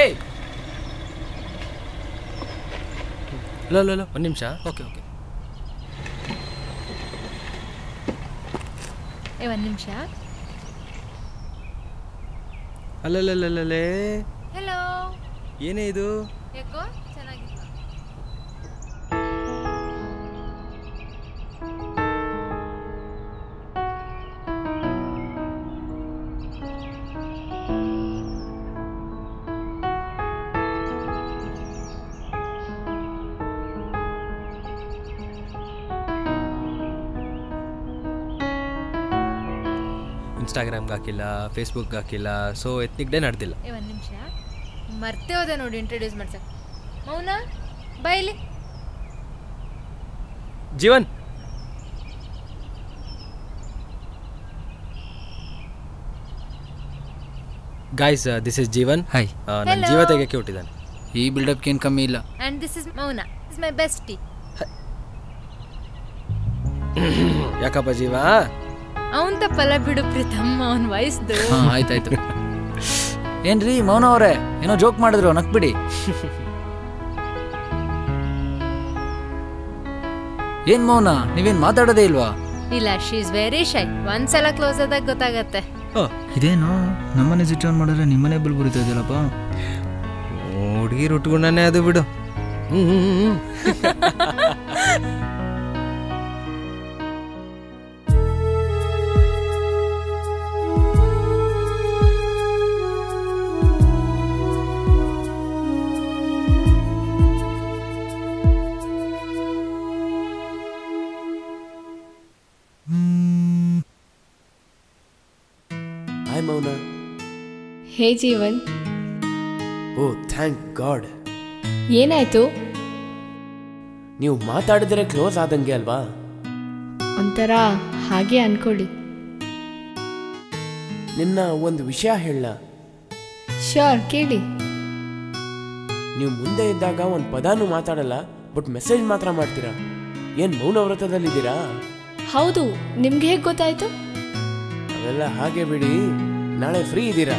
ಏಯ್ ಲೋ ಒಂದು ನಿಮಿಷ. ಓಕೆ ಒಂದು ನಿಮಿಷ. ಅಲ್ಲೇ ಹಲೋ, ಏನೇ ಇದು? ಯಾಕೋ ಚೆನ್ನಾಗಿಲ್ಲ. ಇನ್ಸ್ಟಾಗ್ರಾಮ್ಗೆ ಹಾಕಿಲ್ಲ, ಫೇಸ್ಬುಕ್ಗೆ ಹಾಕಿಲ್ಲ, ಸೊ ಎತ್ನಿಕ್ ಡೇ ನಡೆದಿಲ್ಲ. ಒಂದು ನಿಮಿಷ, ಮರ್ತೇ ಹೋದೆ ನೋಡಿ ಇಂಟ್ರೊಡ್ಯೂಸ್ ಮಾಡ್ಸಕ್ಕೆ. ಮೌನ ಬೈಲಿ. Jeevan, guys this is Jeevan. Hi. ನನ್ನ ಜೀವ ತೆಗೆಕ್ಕೆ ಹುಟ್ಟಿದ್ದಾನೆ. ಈ ಬಿಲ್ಡಪ್ಗೆ ಏನು ಕಮ್ಮಿ ಇಲ್ಲ. And this is Mouna, is my bestie. ಯಾಕಪ್ಪ ಜೀವ? ಅವನ್ ತಪ್ಪಲ್ಲ ಬಿಡು ಪ್ರೀತಮ್, ಅವನ್ ವಯಸ್ಸು. ಹಾಂ ಆಯ್ತಾಯ್ತು. ಏನ್ರಿ ಮೌನ ಅವರೇ, ಏನೋ ಜೋಕ್ ಮಾಡಿದ್ರು, ನಕ್ಬಿಡಿ. ಏನ್ ಮೌನ, ನೀವೇನ್ ಮಾತಾಡೋದೇ ಇಲ್ವಾ? ಇಲ್ಲ, ಶಿ ಇಸ್ ವೆರಿ ಶೈ. ಒಂದ್ಸಲ ಕ್ಲೋಸ್ ಆದಾಗ ಗೊತ್ತಾಗತ್ತೆ. ಇದೇನು ನಮ್ಮನೆ ಸ್ವಿಚ್ ಆನ್ ಮಾಡಿದ್ರೆ ನಿಮ್ಮನೆ ಬಿಲ್ ಬರೀತಾ ಇದೆಯಲ್ಲಪ್ಪ. ಹುಡುಗಿರು ಉಟ್ಕೊಂಡೇ ಅದು ಬಿಡು. ಹಾಯ್ ಮೌನಾ. ಹೇ ಜೀವನ್. ಓ ಥ್ಯಾಂಕ್ ಗಾಡ್. ಏನಾಯ್ತು? ನೀವು ಮಾತಾಡಿದ್ರೆ ಕ್ಲೋಸ್ ಆದಂಗೆ ಅಲ್ವಾ? ಒಂಥರ ಹಾಗೆ ಅನ್ಕೊಳ್ಳಿ. ನಿನ್ನ ಒಂದು ವಿಷಯ ಹೇಳ. ಶ್ಯೂರ್, ಕೇಳಿ. ನೀವು ಮುಂದೆ ಇದ್ದಾಗ ಒಂದು ಪದಾನು ಮಾತಾಡಲ್ಲ, ಬಟ್ ಮೆಸೇಜ್ ಮಾತ್ರ ಮಾಡ್ತೀರಾ. ಏನು ಮೌನ ವ್ರತದಲ್ಲಿದ್ದೀರಾ? ಹೌದು, ನಿಮ್ಗೆ ಹೇಗೆ ಗೊತ್ತಾಯ್ತು? ಅವೆಲ್ಲ ಹಾಗೆ ಬಿಡಿ, ನಾಳೆ ಫ್ರೀ ಇದ್ದೀರಾ?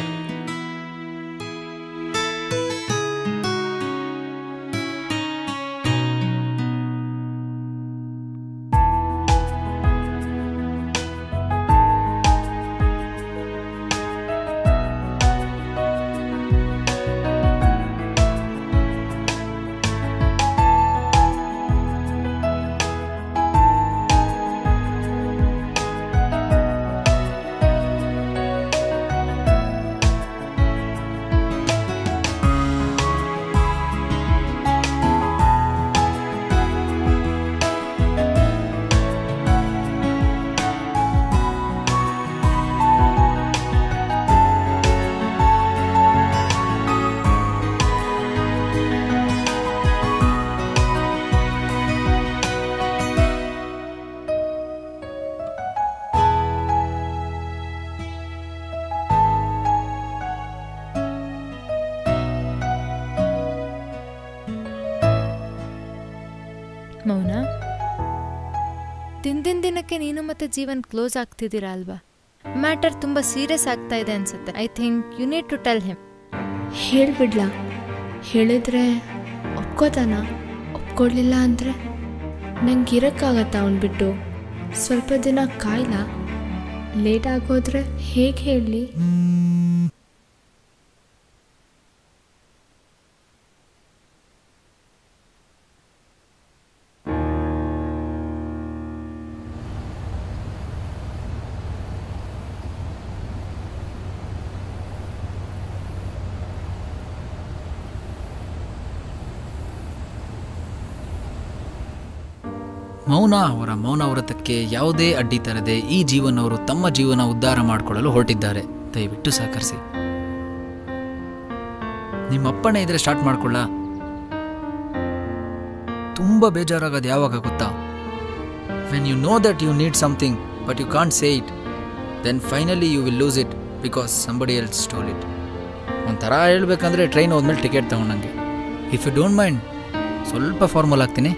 ಮೌನ, ದಿನಕ್ಕೆ ನೀನು ಮತ್ತೆ ಜೀವನ್ ಕ್ಲೋಸ್ ಆಗ್ತಿದ್ದೀರಾ ಅಲ್ವಾ? ಮ್ಯಾಟರ್ ತುಂಬಾ ಸೀರಿಯಸ್ ಆಗ್ತಾ ಇದೆ ಅನ್ಸುತ್ತೆ. I think you need to tell him. ಹೇಳ್ಬಿಡ್ಲಾ? ಹೇಳಿದ್ರೆ ಒಪ್ಕೋತಾನ? ಒಪ್ಕೊಡ್ಲಿಲ್ಲ ಅಂದರೆ ನಂಗೆ ಇರೋಕ್ಕಾಗತ್ತಾ ಅವ್ನು ಬಿಟ್ಟು? ಸ್ವಲ್ಪ ದಿನ ಕಾಯ್ಲಾ? ಲೇಟ್ ಆಗೋದ್ರೆ ಹೇಗೆ ಹೇಳಲಿ? ಮೌನ ಅವರ ಮೌನ ವ್ರತಕ್ಕೆ ಯಾವುದೇ ಅಡ್ಡಿ ತರದೆ ಈ ಜೀವನ್ ಅವರು ತಮ್ಮ ಜೀವನ ಉದ್ಧಾರ ಮಾಡಿಕೊಳ್ಳಲು ಹೊರಟಿದ್ದಾರೆ. ದಯವಿಟ್ಟು ಸಹಕರಿಸಿ. ನಿಮ್ಮ ಅಪ್ಪಣೆ ಇದ್ರೆ ಸ್ಟಾರ್ಟ್ ಮಾಡ್ಕೊಳ್ಳ. ತುಂಬ ಬೇಜಾರಾಗೋದು ಯಾವಾಗ ಗೊತ್ತಾ? When you know that you need something but you can't say it, then finally you will lose it because somebody else stole it. ಒಂಥರ ಹೇಳ್ಬೇಕಂದ್ರೆ ಟ್ರೈನ್ ಹೋದ್ಮೇಲೆ ಟಿಕೆಟ್ ತಗೊಂಡಂಗೆ. ಇಫ್ ಯು ಡೋಂಟ್ ಮೈಂಡ್ ಸ್ವಲ್ಪ ಫಾರ್ಮಲ್ ಆಗ್ತೀನಿ.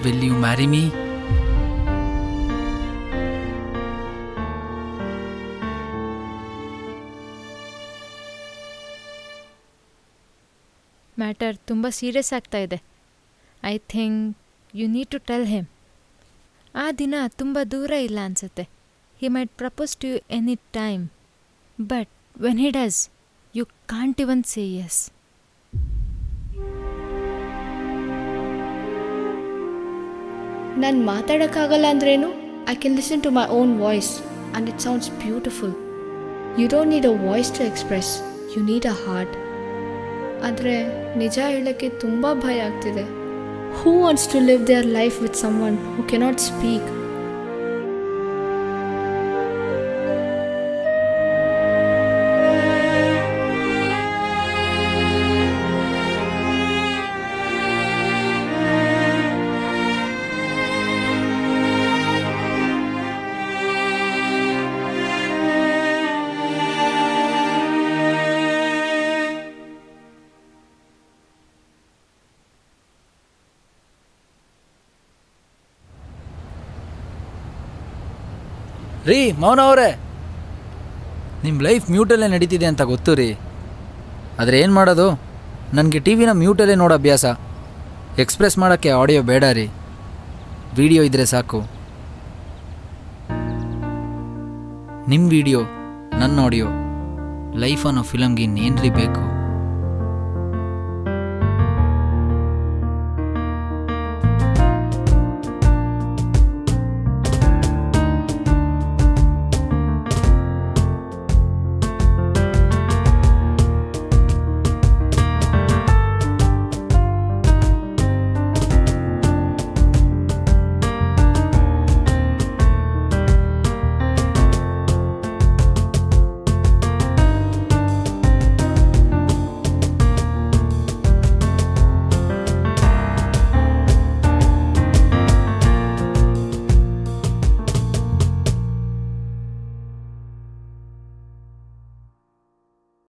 Will you marry me? Matter ತುಂಬ serious ಆಗ್ತಾ ಇದೆ. I think you need to tell him. ಆ ದಿನ ತುಂಬ ದೂರ ಇಲ್ಲ ಅನ್ಸುತ್ತೆ. He might propose to you any time, but when he does you can't even say yes. ನಾನು ಮಾತಾಡೋಕ್ಕಾಗಲ್ಲ ಅಂದ್ರೇನು? I can listen to my own voice and it sounds beautiful. You don't need a voice to express, you need a heart. ಆದರೆ ನಿಜ ಹೇಳೋಕ್ಕೆ ತುಂಬ ಭಯ ಆಗ್ತಿದೆ. Who wants to live their life with someone who cannot speak? ರೀ ಮೌನ ಅವರೇ, ನಿಮ್ಮ life ಮ್ಯೂಟಲ್ಲೇ ನಡೀತಿದೆ ಅಂತ ಗೊತ್ತು ರೀ. ಆದರೆ ಏನು ಮಾಡೋದು, ನನಗೆ ಟಿ ವಿನ ಮ್ಯೂಟಲ್ಲೇ ನೋಡೋ ಅಭ್ಯಾಸ. ಎಕ್ಸ್ಪ್ರೆಸ್ ಮಾಡೋಕ್ಕೆ ಆಡಿಯೋ ಬೇಡ ರೀ, ವಿಡಿಯೋ ಇದ್ದರೆ ಸಾಕು. ನಿಮ್ಮ ವಿಡಿಯೋ, ನನ್ನ ಆಡಿಯೋ, ಲೈಫ್ ಅನ್ನೋ ಫಿಲಮ್ಗೆ ಇನ್ನೇನ್ರಿ ಬೇಕು?